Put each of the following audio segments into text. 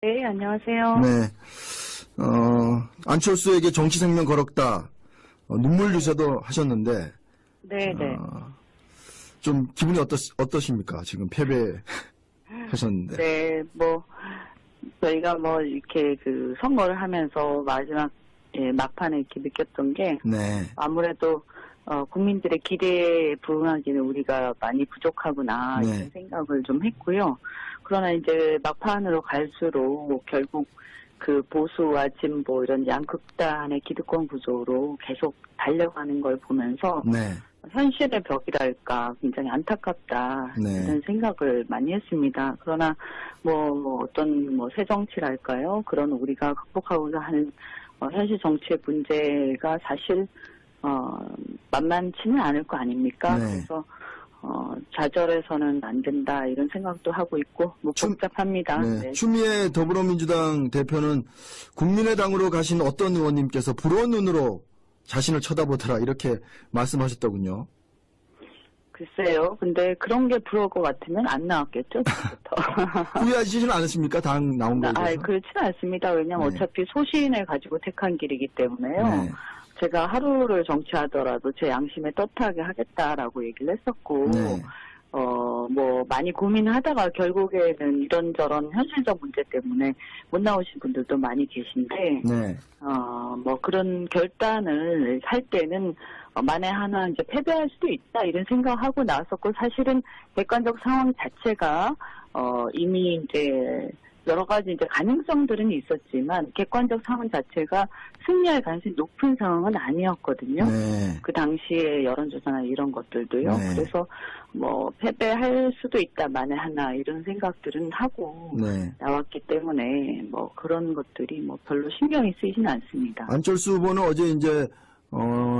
네, 안녕하세요. 네, 안철수에게 정치 생명 걸었다. 눈물 유서도 하셨는데, 네, 네. 좀 기분이 어떠십니까? 지금 패배하셨는데. 네, 저희가 이렇게 선거를 하면서 마지막, 막판에 이렇게 느꼈던 게, 네, 아무래도, 국민들의 기대에 부응하기는 우리가 많이 부족하구나, 네. 이런 생각을 좀 했고요. 그러나 이제 막판으로 갈수록 결국 그 보수와 진보 이런 양극단의 기득권 구조로 계속 달려가는 걸 보면서, 네, 현실의 벽이랄까 굉장히 안타깝다 네. 이런 생각을 많이 했습니다. 그러나 어떤 새 정치랄까요? 그런 우리가 극복하고자 하는 현실 정치의 문제가 사실 만만치는 않을 거 아닙니까? 네. 그래서 좌절해서는 안 된다 이런 생각도 하고 있고 복잡합니다. 네. 네. 추미애 더불어민주당 대표는 국민의당으로 가신 어떤 의원님께서 부러운 눈으로 자신을 쳐다보더라 이렇게 말씀하셨더군요. 글쎄요. 근데 그런 게 부러울 것 같으면 안 나왔겠죠? 지금부터. 후회하시지는 않으십니까? 당 나온 거에 대해서? 그렇지는 않습니다. 왜냐하면 네. 어차피 소신을 가지고 택한 길이기 때문에요. 네. 제가 하루를 정치하더라도 제 양심에 떳하게 하겠다라고 얘기를 했었고, 네. 많이 고민하다가 결국에는 이런저런 현실적 문제 때문에 못 나오신 분들도 많이 계신데, 네. 그런 결단을 할 때는 만에 하나 이제 패배할 수도 있다 이런 생각하고 나왔었고, 사실은 객관적 상황 자체가 이미 이제 여러 가지 이제 가능성들은 있었지만 객관적 상황 자체가 승리할 가능성이 높은 상황은 아니었거든요. 네. 그 당시에 여론조사나 이런 것들도요. 네. 그래서 패배할 수도 있다 만에 하나 이런 생각들은 하고 네. 나왔기 때문에 그런 것들이 별로 신경이 쓰이지는 않습니다. 안철수 후보는 어제 이제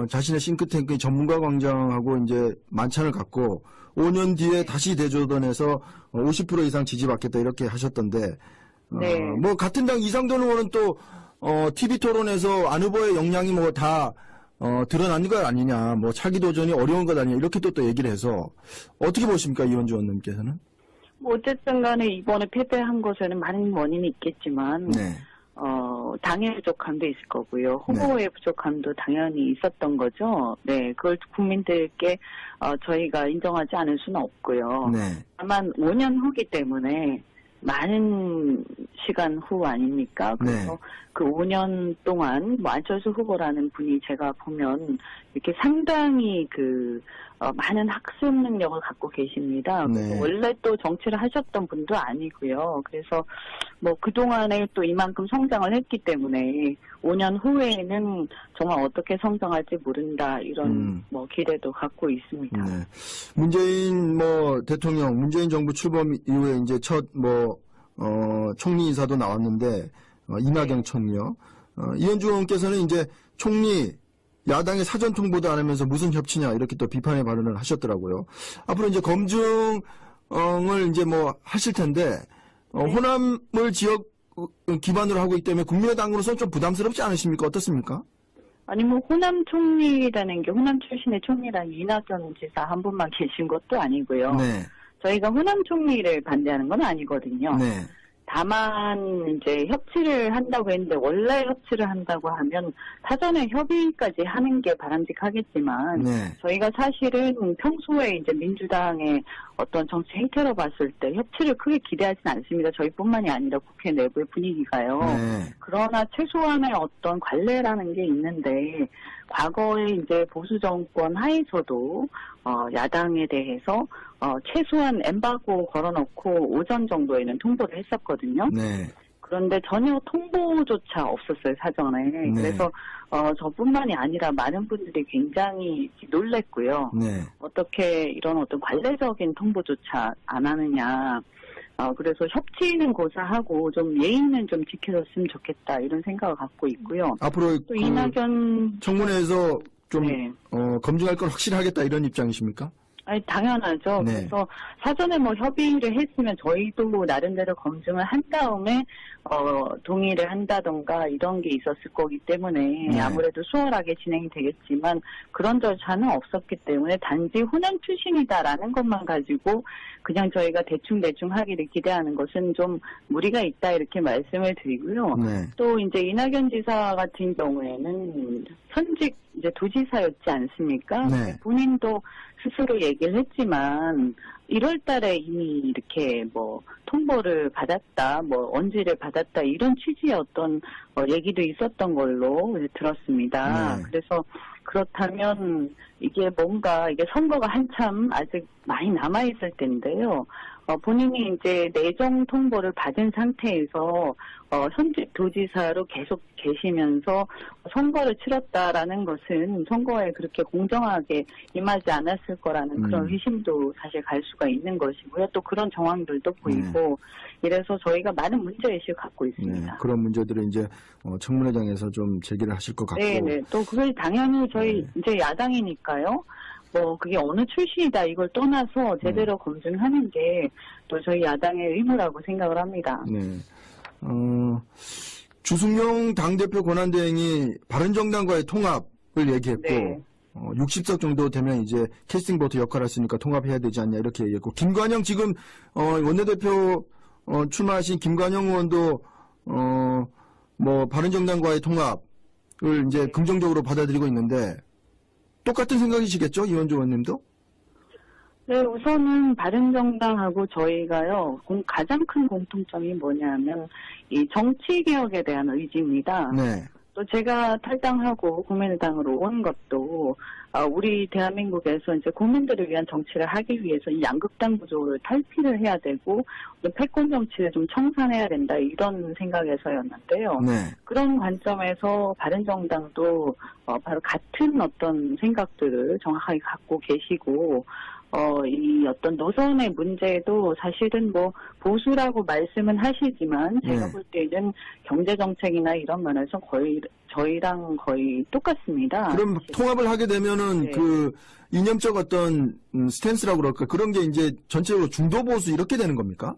자신의 싱크탱크 전문가 광장하고 이제 만찬을 갖고 5년 뒤에 다시 대조던해서 50% 이상 지지받겠다 이렇게 하셨던데 네. 같은 당 이상돈 의원은 또 TV 토론에서 안 후보의 역량이 다 드러나는 것 아니냐, 차기 도전이 어려운 것 아니냐 이렇게 또 얘기를 해서 어떻게 보십니까, 이원주 의원님께서는? 어쨌든 간에 이번에 패배한 것에는 많은 원인이 있겠지만 네. 당의 부족함도 있을 거고요. 후보의 부족함도 당연히 있었던 거죠. 네, 그걸 국민들께 저희가 인정하지 않을 수는 없고요. 네. 다만 5년 후기 때문에 많은 시간 후 아닙니까? 그래서 네. 그 5년 동안 안철수 후보라는 분이 제가 보면 이렇게 상당히 많은 학습 능력을 갖고 계십니다. 네. 원래 또 정치를 하셨던 분도 아니고요. 그래서 그동안에 또 이만큼 성장을 했기 때문에 5년 후에는 정말 어떻게 성장할지 모른다 이런 기대도 갖고 있습니다. 네. 문재인 대통령, 문재인 정부 출범 이후에 이제 첫 총리 인사도 나왔는데 이낙연 총리요. 이현주 의원께서는 이제 총리 야당의 사전 통보도 안 하면서 무슨 협치냐 이렇게 또 비판의 발언을 하셨더라고요. 앞으로 이제 검증을 이제 하실 텐데 호남을 지역 기반으로 하고 있기 때문에 국민의당으로서는 좀 부담스럽지 않으십니까? 어떻습니까? 아니 호남 총리라는 게 호남 출신의 총리랑 이낙연 지사 한 분만 계신 것도 아니고요. 네. 저희가 호남 총리를 반대하는 건 아니거든요. 네. 다만 이제 협치를 한다고 했는데 원래 협치를 한다고 하면 사전에 협의까지 하는 게 바람직하겠지만 네. 저희가 사실은 평소에 이제 민주당의 어떤 정치 행태로 봤을 때 협치를 크게 기대하진 않습니다. 저희뿐만이 아니라 국회 내부의 분위기가요. 네. 그러나 최소한의 어떤 관례라는 게 있는데 과거에 이제 보수 정권 하에서도 야당에 대해서 최소한 엠바고 걸어놓고 오전 정도에는 통보를 했었거든요. 네. 그런데 전혀 통보조차 없었어요, 사전에. 네. 그래서 저뿐만이 아니라 많은 분들이 굉장히 놀랬고요. 네. 어떻게 이런 어떤 관례적인 통보조차 안 하느냐. 그래서 협치는 고사하고 좀 예의는 좀 지켜줬으면 좋겠다 이런 생각을 갖고 있고요. 앞으로 또 이낙연 청문회에서 좀 네. 검증할 건 확실히 하겠다 이런 입장이십니까? 아니, 당연하죠. 네. 그래서 사전에 뭐 협의를 했으면 저희도 나름대로 검증을 한 다음에, 동의를 한다던가 이런 게 있었을 거기 때문에 네. 아무래도 수월하게 진행이 되겠지만 그런 절차는 없었기 때문에 단지 호남 출신이다라는 것만 가지고 그냥 저희가 대충 하기를 기대하는 것은 좀 무리가 있다 이렇게 말씀을 드리고요. 네. 또 이제 이낙연 지사 같은 경우에는 현직 이제 도지사였지 않습니까? 네. 본인도 스스로 얘기를 했지만 1월 달에 이미 이렇게 뭐 통보를 받았다, 뭐 언지를 받았다 이런 취지의 어떤 얘기도 있었던 걸로 이제 들었습니다. 네. 그래서 그렇다면 이게 뭔가 이게 선거가 한참 아직 많이 남아있을 텐데요. 본인이 이제 내정 통보를 받은 상태에서 현직 도지사로 계속 계시면서 선거를 치렀다라는 것은 선거에 그렇게 공정하게 임하지 않았을 거라는 그런 의심도 사실 갈 수가 있는 것이고요. 또 그런 정황들도 보이고 이래서 저희가 많은 문제의식을 갖고 있습니다. 네. 그런 문제들을 이제 청문회장에서 좀 제기를 하실 것 같고. 네네. 또 그걸 당연히 저희 이제 야당이니까요. 뭐 그게 어느 출신이다 이걸 떠나서 제대로 검증하는 게 또 저희 야당의 의무라고 생각을 합니다. 네. 주승용 당대표 권한대행이 바른정당과의 통합을 얘기했고 네. 60석 정도 되면 이제 캐스팅 보트 역할을 했으니까 통합해야 되지 않냐 이렇게 얘기했고 김관영 지금 원내대표 출마하신 김관영 의원도 뭐 바른정당과의 통합을 이제 긍정적으로 받아들이고 있는데 똑같은 생각이시겠죠? 이원주 의원님도? 네, 우선은 바른정당하고 저희가요, 가장 큰 공통점이 뭐냐면, 이 정치개혁에 대한 의지입니다. 네. 또 제가 탈당하고 국민의당으로 온 것도, 우리 대한민국에서 이제 국민들을 위한 정치를 하기 위해서 이 양극당 구조를 탈피를 해야 되고, 패권 정치를 좀 청산해야 된다, 이런 생각에서였는데요. 네. 그런 관점에서 바른정당도 바로 같은 어떤 생각들을 정확하게 갖고 계시고, 이 어떤 노선의 문제도 사실은 뭐 보수라고 말씀은 하시지만 제가 볼 때는 경제정책이나 이런 면에서 거의 저희랑 거의 똑같습니다. 그럼 사실은. 통합을 하게 되면은 네. 그 이념적 어떤 스탠스라고 그럴까 그런 게 이제 전체적으로 중도 보수 이렇게 되는 겁니까?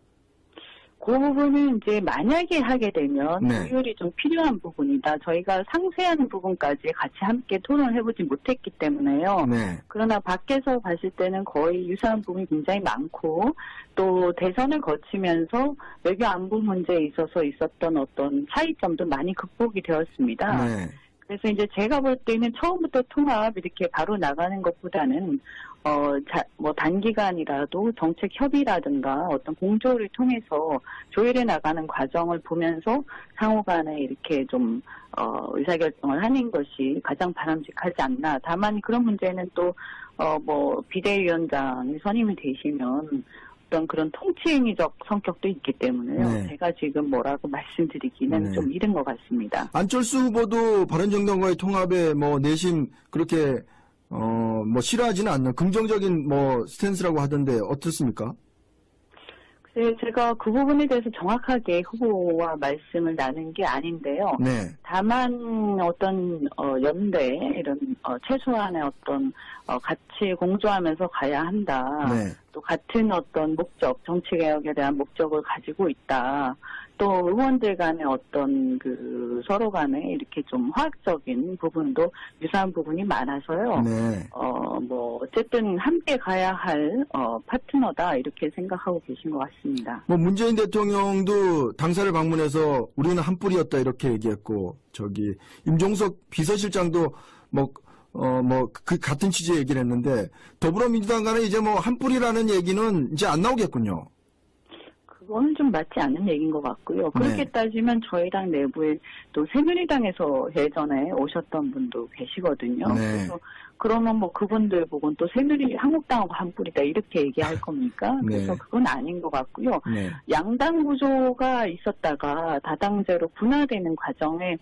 그 부분은 이제 만약에 하게 되면 네. 조율이 좀 필요한 부분이다. 저희가 상세한 부분까지 같이 함께 토론을 해보지 못했기 때문에요. 네. 그러나 밖에서 봤을 때는 거의 유사한 부분이 굉장히 많고 또 대선을 거치면서 외교 안보 문제에 있어서 있었던 어떤 차이점도 많이 극복이 되었습니다. 네. 그래서 이제 제가 볼 때는 처음부터 통합 이렇게 바로 나가는 것보다는 뭐 단기간이라도 정책 협의라든가 어떤 공조를 통해서 조율해 나가는 과정을 보면서 상호간에 이렇게 좀 의사결정을 하는 것이 가장 바람직하지 않나. 다만 그런 문제는 또 뭐 비대위원장이 선임이 되시면 어떤 그런 통치행위적 성격도 있기 때문에요. 네. 제가 지금 뭐라고 말씀드리기는 네. 좀 이른 것 같습니다. 안철수 후보도 바른정당과의 통합에 뭐 내심 그렇게 뭐 싫어하지는 않는 긍정적인 뭐 스탠스라고 하던데 어떻습니까? 글쎄요, 제가 그 부분에 대해서 정확하게 후보와 말씀을 나눈 게 아닌데요. 네. 다만 어떤 연대 이런 최소한의 어떤 같이 공조하면서 가야 한다. 네. 또 같은 어떤 목적, 정치개혁에 대한 목적을 가지고 있다. 또 의원들 간의 어떤 그 서로 간에 이렇게 좀 화학적인 부분도 유사한 부분이 많아서요. 네. 뭐 어쨌든 함께 가야 할 파트너다 이렇게 생각하고 계신 것 같습니다. 뭐 문재인 대통령도 당사를 방문해서 우리는 한 뿌리였다 이렇게 얘기했고 저기 임종석 비서실장도 그 같은 취지의 얘기를 했는데 더불어민주당 간에 이제 뭐 한 뿌리라는 얘기는 이제 안 나오겠군요. 그거는 좀 맞지 않는 얘기인 것 같고요. 그렇게 네. 따지면 저희당 내부에 또 새누리당에서 예전에 오셨던 분도 계시거든요. 네. 그래서 그러면 뭐 그분들 보고는 또 한국당하고 한 뿌리다 이렇게 얘기할 겁니까? 그래서 네. 그건 아닌 것 같고요. 네. 양당 구조가 있었다가 다당제로 분화되는 과정에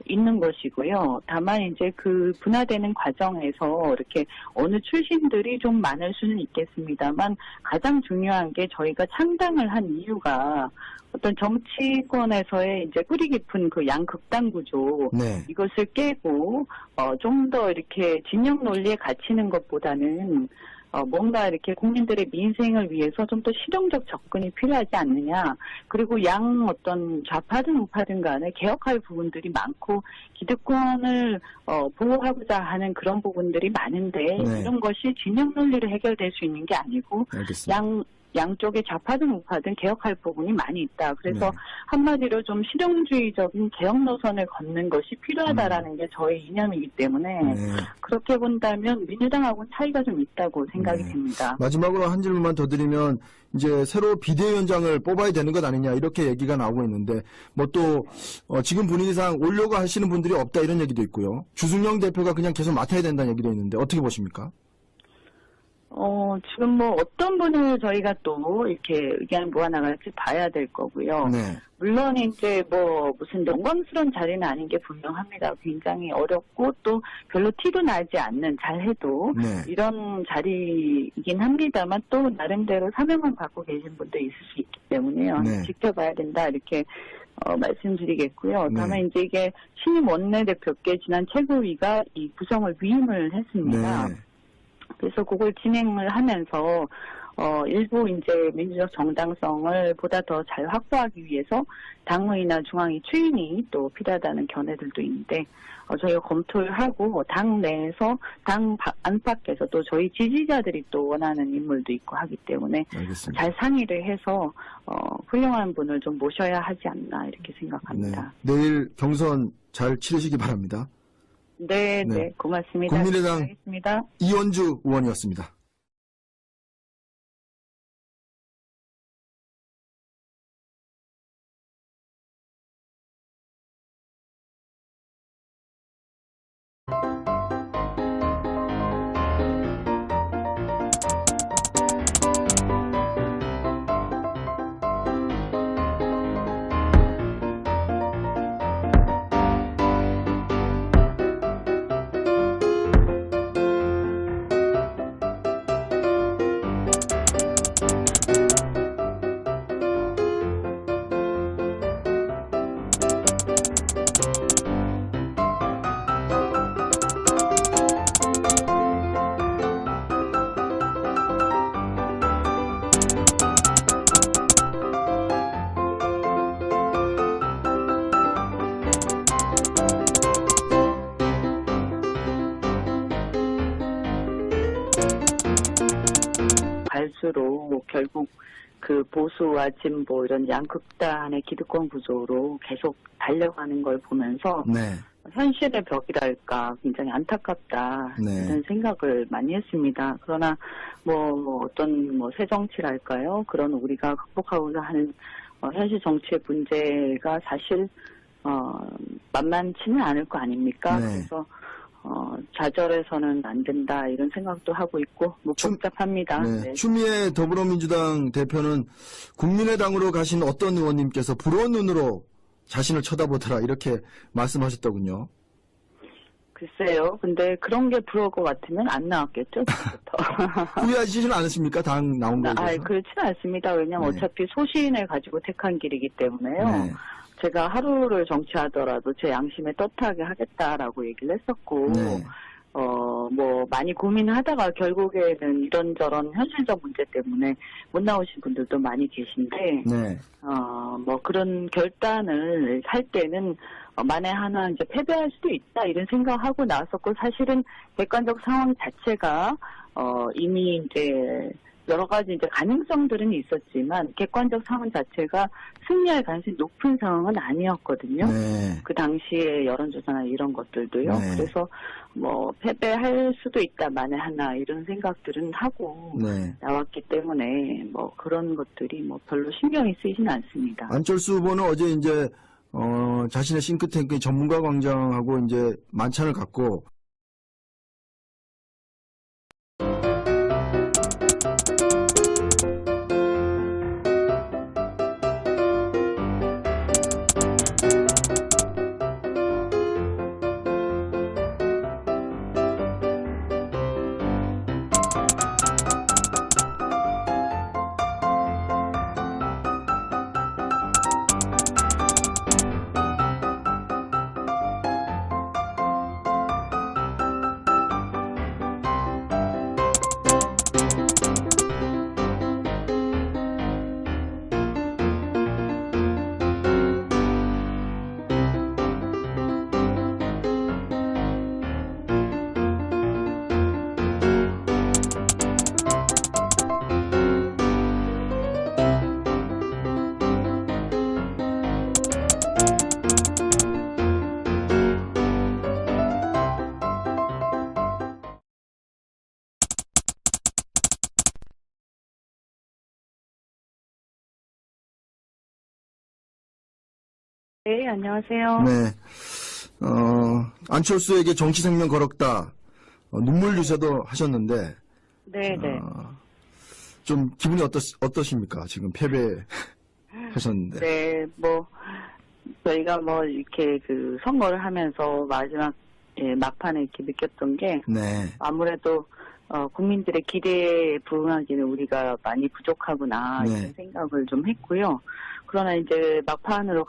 있는 것이고요. 다만 이제 그 분화되는 과정에서 이렇게 어느 출신들이 좀 많을 수는 있겠습니다만 가장 중요한 게 저희가 창당을 한 이유가 어떤 정치권에서의 이제 뿌리 깊은 그 양극당 구조 네. 이것을 깨고 좀 더 이렇게 진영 논리에 갇히는 것보다는 뭔가 이렇게 국민들의 민생을 위해서 좀 더 실용적 접근이 필요하지 않느냐. 그리고 양 어떤 좌파든 우파든 간에 개혁할 부분들이 많고 기득권을 보호하고자 하는 그런 부분들이 많은데 네. 이런 것이 진영 논리로 해결될 수 있는 게 아니고 알겠습니다. 양쪽에 좌파든 우파든 개혁할 부분이 많이 있다. 그래서 네. 한마디로 좀 실용주의적인 개혁 노선을 걷는 것이 필요하다라는 게 저의 이념이기 때문에 네. 그렇게 본다면 민주당하고는 차이가 좀 있다고 생각이 네. 됩니다. 마지막으로 한 질문만 더 드리면 이제 새로 비대위원장을 뽑아야 되는 것 아니냐 이렇게 얘기가 나오고 있는데 뭐 또 지금 분위기상 오려고 하시는 분들이 없다 이런 얘기도 있고요. 주승용 대표가 그냥 계속 맡아야 된다는 얘기도 있는데 어떻게 보십니까? 지금 뭐 어떤 분을 저희가 또 이렇게 의견을 모아나갈지 봐야 될 거고요. 네. 물론 이제 뭐 무슨 영광스러운 자리는 아닌 게 분명합니다. 굉장히 어렵고 또 별로 티도 나지 않는 잘해도 네. 이런 자리이긴 합니다만 또 나름대로 사명을 갖고 계신 분도 있을 수 있기 때문에요. 네. 지켜봐야 된다 이렇게 말씀드리겠고요. 네. 다만 이제 이게 신임 원내대표께 지난 최고위가 이 구성을 위임을 했습니다. 네. 그래서 그걸 진행을 하면서 일부 이제 민주적 정당성을 보다 더 잘 확보하기 위해서 당의나 중앙위 추인이 또 필요하다는 견해들도 있는데 저희가 검토를 하고 당 내에서 당 안팎에서 또 저희 지지자들이 또 원하는 인물도 있고 하기 때문에 알겠습니다. 잘 상의를 해서 훌륭한 분을 좀 모셔야 하지 않나 이렇게 생각합니다. 네. 내일 경선 잘 치르시기 바랍니다. 네, 네. 네, 고맙습니다. 국민의당 알겠습니다. 이원주 의원이었습니다. 갈수록 결국 그 보수와 진보 이런 양극단의 기득권 구조로 계속 달려가는 걸 보면서 네. 현실의 벽이랄까 굉장히 안타깝다 네. 이런 생각을 많이 했습니다. 그러나 뭐 어떤 뭐 새 정치랄까요? 그런 우리가 극복하고자 하는 현실 정치의 문제가 사실 만만치는 않을 거 아닙니까? 네. 그래서 좌절해서는 안 된다 이런 생각도 하고 있고 뭐 복잡합니다. 네. 네. 추미애 더불어민주당 대표는 국민의당으로 가신 어떤 의원님께서 부러운 눈으로 자신을 쳐다보더라 이렇게 말씀하셨더군요. 글쎄요. 근데 그런 게 부러울 것 같으면 안 나왔겠죠. 지금부터. 후회하시지는 않으십니까? 당 나온 거에 대해서? 그렇지는 않습니다. 왜냐하면 네. 어차피 소신을 가지고 택한 길이기 때문에요. 네. 제가 하루를 정치하더라도 제 양심에 떳하게 하겠다라고 얘기를 했었고 네. 뭐 많이 고민하다가 결국에는 이런저런 현실적 문제 때문에 못 나오신 분들도 많이 계신데 네. 뭐 그런 결단을 할 때는 만에 하나 이제 패배할 수도 있다 이런 생각하고 나왔었고 사실은 객관적 상황 자체가 이미 이제 여러 가지 이제 가능성들은 있었지만 객관적 상황 자체가 승리할 가능성이 높은 상황은 아니었거든요. 네. 그 당시에 여론조사나 이런 것들도요. 네. 그래서 뭐 패배할 수도 있다 만에 하나 이런 생각들은 하고 네. 나왔기 때문에 뭐 그런 것들이 뭐 별로 신경이 쓰이지는 않습니다. 안철수 후보는 어제 이제 자신의 싱크탱크 전문가 광장하고 이제 만찬을 갖고 네, 안녕하세요. 네. 안철수에게 정치 생명 걸었다. 눈물 유세도 하셨는데, 네, 네. 좀 기분이 어떠십니까? 지금 패배하셨는데. 네, 저희가 이렇게 선거를 하면서 마지막, 막판에 이렇게 느꼈던 게, 네. 아무래도, 국민들의 기대에 부응하기는 우리가 많이 부족하구나, 네. 이런 생각을 좀 했고요. 그러나 이제 막판으로